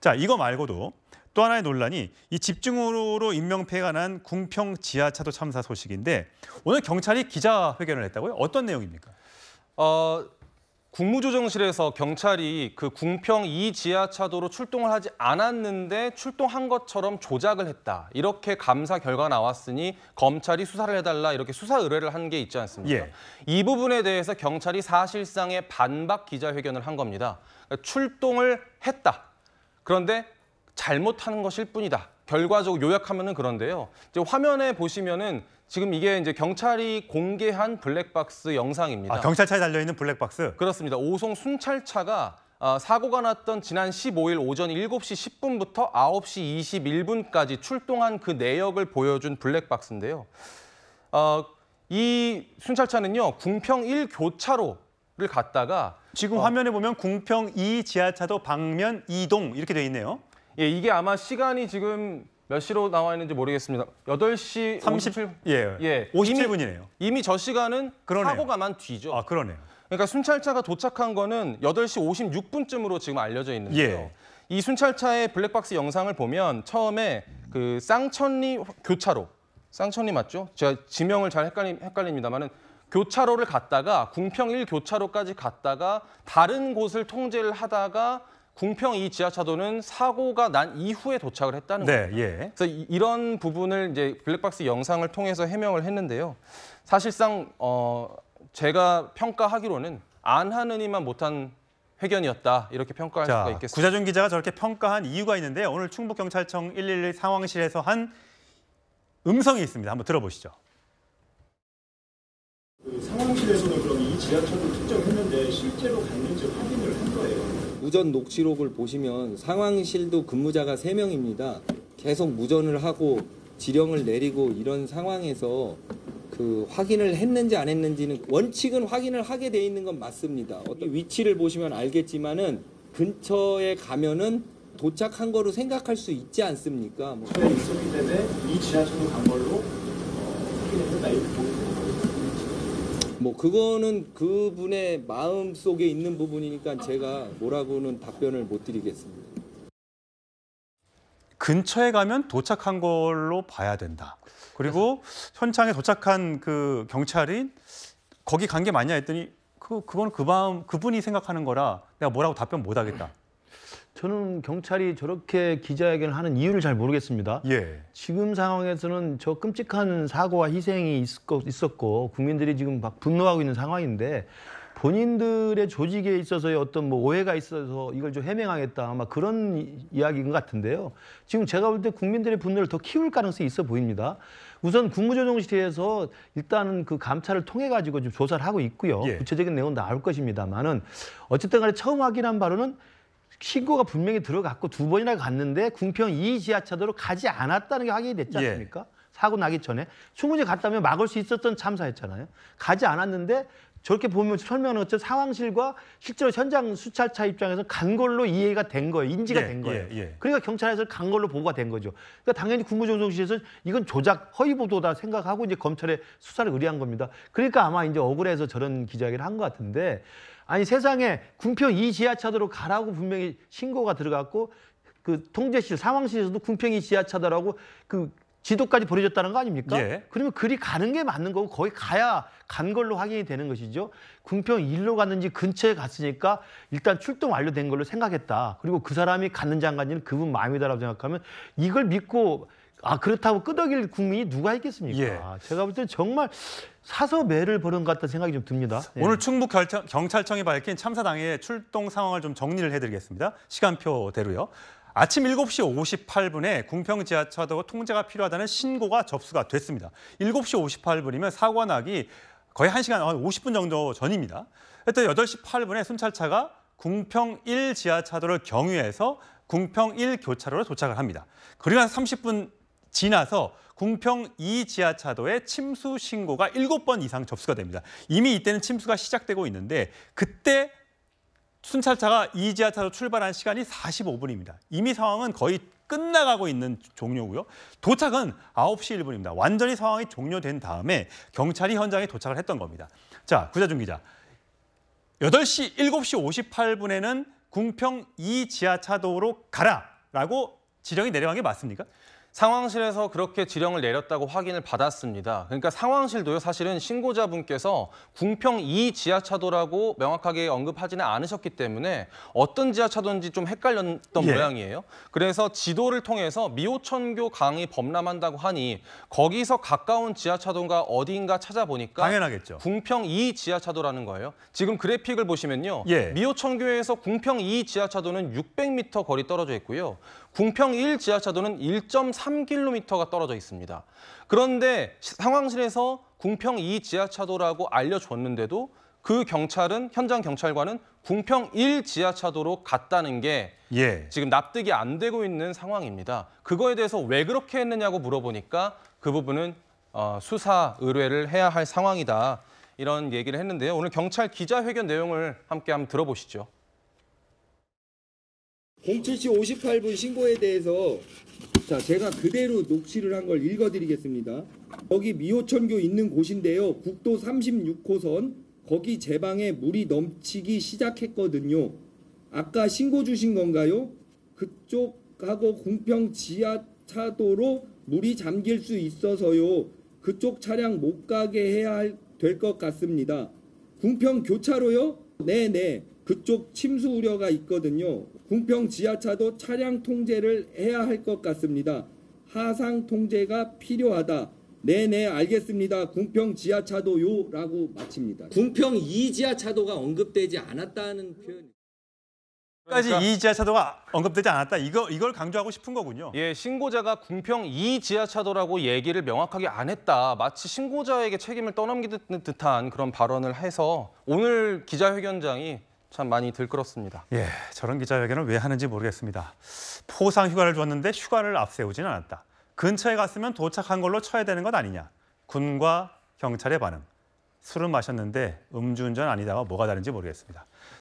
자, 이거 말고도 또 하나의 논란이 이 집중호우로 인명피해가 난 궁평 지하차도 참사 소식인데 오늘 경찰이 기자회견을 했다고요? 어떤 내용입니까? 국무조정실에서 경찰이 그 궁평 2 지하차도로 출동을 하지 않았는데 출동한 것처럼 조작을 했다. 이렇게 감사 결과가 나왔으니 검찰이 수사를 해달라 이렇게 수사 의뢰를 한 게 있지 않습니까? 예. 이 부분에 대해서 경찰이 사실상의 반박 기자회견을 한 겁니다. 출동을 했다. 그런데 잘못하는 것일 뿐이다. 결과적으로 요약하면은 그런데요. 이제 화면에 보시면은 지금 이게 이제 경찰이 공개한 블랙박스 영상입니다. 아, 경찰차에 달려있는 블랙박스? 그렇습니다. 오송 순찰차가 사고가 났던 지난 15일 오전 7시 10분부터 9시 21분까지 출동한 그 내역을 보여준 블랙박스인데요. 이 순찰차는요, 궁평 1 교차로를 갔다가 지금 화면에 보면 궁평 2 지하차도 방면 이동 이렇게 돼 있네요. 예, 이게 아마 시간이 지금 몇 시로 나와 있는지 모르겠습니다. 8시 37분. 예. 57분이네요. 이미 저 시간은 그러네요. 사고가 난 뒤죠. 아, 그러네요. 그러니까 순찰차가 도착한 거는 8시 56분쯤으로 지금 알려져 있는데요. 예. 이 순찰차의 블랙박스 영상을 보면 처음에 그 쌍천리 교차로, 쌍천리 맞죠? 제가 지명을 잘 헷갈립니다만은 교차로를 갔다가 궁평 1 교차로까지 갔다가 다른 곳을 통제를 하다가 궁평 2 지하차도는 사고가 난 이후에 도착을 했다는 네, 겁니다. 예. 그래서 이런 부분을 이제 블랙박스 영상을 통해서 해명을 했는데요. 사실상 제가 평가하기로는 안 하느니만 못한 회견이었다 이렇게 평가할 수가 있겠습니다. 구자준 기자가 저렇게 평가한 이유가 있는데 오늘 충북경찰청 111 상황실에서 한 음성이 있습니다. 한번 들어보시죠. 그 상황실에서는 그럼 이 지하철을 특정했는데 실제로 갔는지 확인을 한 거예요. 무전 녹취록을 보시면 상황실도 근무자가 3명입니다. 계속 무전을 하고 지령을 내리고 이런 상황에서 그 확인을 했는지 안 했는지는 원칙은 확인을 하게 돼 있는 건 맞습니다. 어떤 위치를 보시면 알겠지만은 근처에 가면은 도착한 거로 생각할 수 있지 않습니까? 차에 있었기 때문에 이 지하철로 간 걸로 확인했다 이렇게 보고 뭐 그거는 그분의 마음 속에 있는 부분이니까 제가 뭐라고는 답변을 못 드리겠습니다. 근처에 가면 도착한 걸로 봐야 된다. 그리고 현장에 도착한 그 경찰이 거기 간 게 맞냐 했더니 그건 그분이 생각하는 거라 내가 뭐라고 답변 못 하겠다. 저는 경찰이 저렇게 기자회견을 하는 이유를 잘 모르겠습니다. 예. 지금 상황에서는 저 끔찍한 사고와 희생이 있었고 국민들이 지금 막 분노하고 있는 상황인데 본인들의 조직에 있어서의 어떤 뭐 오해가 있어서 이걸 좀 해명하겠다 아마 그런 이야기인 것 같은데요. 지금 제가 볼 때 국민들의 분노를 더 키울 가능성이 있어 보입니다. 우선 국무조정실에서 일단은 그 감찰을 통해 가지고 좀 조사를 하고 있고요. 예. 구체적인 내용은 나올 것입니다만은 어쨌든 간에 처음 확인한 바로는 신고가 분명히 들어갔고 2번이나 갔는데 궁평 2 지하차도로 가지 않았다는 게 확인이 됐지 않습니까? 사고 나기 전에 충분히 갔다면 막을 수 있었던 참사였잖아요. 가지 않았는데 저렇게 보면 설명은 어째 상황실과 실제로 현장 수찰차 입장에서 간 걸로 이해가 된 거예요. 인지가 된 거예요. 그러니까 경찰에서 간 걸로 보고가 된 거죠. 그러니까 당연히 국무조정실에서는 이건 조작, 허위 보도다 생각하고 이제 검찰에 수사를 의뢰한 겁니다. 그러니까 아마 이제 억울해서 저런 기자회견을 한 것 같은데 아니 세상에 궁평 2 지하차도로 가라고 분명히 신고가 들어갔고 그 통제실, 상황실에서도 궁평 2 지하차도라고 그 지도까지 보내줬다는 거 아닙니까? 예. 그러면 그리 가는 게 맞는 거고 거기 가야 간 걸로 확인이 되는 것이죠. 궁평 1로 갔는지 근처에 갔으니까 일단 출동 완료된 걸로 생각했다. 그리고 그 사람이 갔는지 안 갔는지는 그분 마음이다라고 생각하면 이걸 믿고 그렇다고 끄덕일 국민이 누가 있겠습니까? 예. 제가 볼 때는 정말 사서 매를 버는 것 같다는 생각이 좀 듭니다. 오늘 충북경찰청이 밝힌 참사 당일 출동 상황을 좀 정리를 해드리겠습니다. 시간표대로요. 아침 7시 58분에 궁평 지하차도 통제가 필요하다는 신고가 접수가 됐습니다. 7시 58분이면 사고가 나기 거의 1시간 50분 정도 전입니다. 그때 8시 8분에 순찰차가 궁평 1 지하차도를 경유해서 궁평 1 교차로로 도착을 합니다. 그리고 나서 30분 지나서 궁평 2 지하차도에 침수 신고가 7번 이상 접수가 됩니다. 이미 이때는 침수가 시작되고 있는데 그때 순찰차가 2 지하차도 출발한 시간이 45분입니다. 이미 상황은 거의 끝나가고 있는 종료고요. 도착은 9시 1분입니다. 완전히 상황이 종료된 다음에 경찰이 현장에 도착을 했던 겁니다. 자, 구자준 기자. 7시 58분에는 궁평 2 지하차도로 가라. 있다라고 지령이 내려간 게 맞습니까? 상황실에서 그렇게 지령을 내렸다고 확인을 받았습니다. 그러니까 상황실도요, 사실은 신고자분께서 궁평 2 지하차도라고 명확하게 언급하지는 않으셨기 때문에 어떤 지하차도인지 좀 헷갈렸던 예. 모양이에요. 그래서 지도를 통해서 미호천교 강이 범람한다고 하니 거기서 가까운 지하차도가 어디인가 찾아보니까 당연하겠죠. 궁평 2 지하차도라는 거예요. 지금 그래픽을 보시면요. 예. 미호천교에서 궁평 2 지하차도는 600m 거리 떨어져 있고요. 궁평 1 지하차도는 1.3km가 떨어져 있습니다. 그런데 상황실에서 궁평 2 지하차도라고 알려줬는데도 그 경찰은, 현장 경찰관은 궁평 1 지하차도로 갔다는 게 예. 지금 납득이 안 되고 있는 상황입니다. 그거에 대해서 왜 그렇게 했느냐고 물어보니까 그 부분은 수사 의뢰를 해야 할 상황이다. 이런 얘기를 했는데요. 오늘 경찰 기자회견 내용을 함께 한번 들어보시죠. 07시 58분 신고에 대해서 자 제가 그대로 녹취를 한 걸 읽어드리겠습니다. 거기 미호천교 있는 곳인데요. 국도 36호선 거기 제 방에 물이 넘치기 시작했거든요. 아까 신고 주신 건가요? 그쪽하고 궁평 지하차도로 물이 잠길 수 있어서요. 그쪽 차량 못 가게 해야 될 것 같습니다. 궁평 교차로요? 네네. 그쪽 침수 우려가 있거든요. 궁평 지하차도 차량 통제를 해야 할 것 같습니다. 하상 통제가 필요하다. 네네 알겠습니다. 궁평 지하차도요라고 마칩니다. 궁평 2 지하차도가 언급되지 않았다는 표현. 까지 그러니까- 이 지하차도가 언급되지 않았다. 이걸 강조하고 싶은 거군요. 예, 신고자가 궁평 2 지하차도라고 얘기를 명확하게 안 했다. 마치 신고자에게 책임을 떠넘기는 듯한 그런 발언을 해서 오늘 기자회견장이 참 많이 들끓었습니다. 예, 저런 기자회견을 왜 하는지 모르겠습니다. 포상 휴가를 줬는데 휴가를 앞세우지는 않았다. 근처에 갔으면 도착한 걸로 쳐야 되는 것 아니냐. 군과 경찰의 반응. 술은 마셨는데 음주운전 아니다가 뭐가 다른지 모르겠습니다.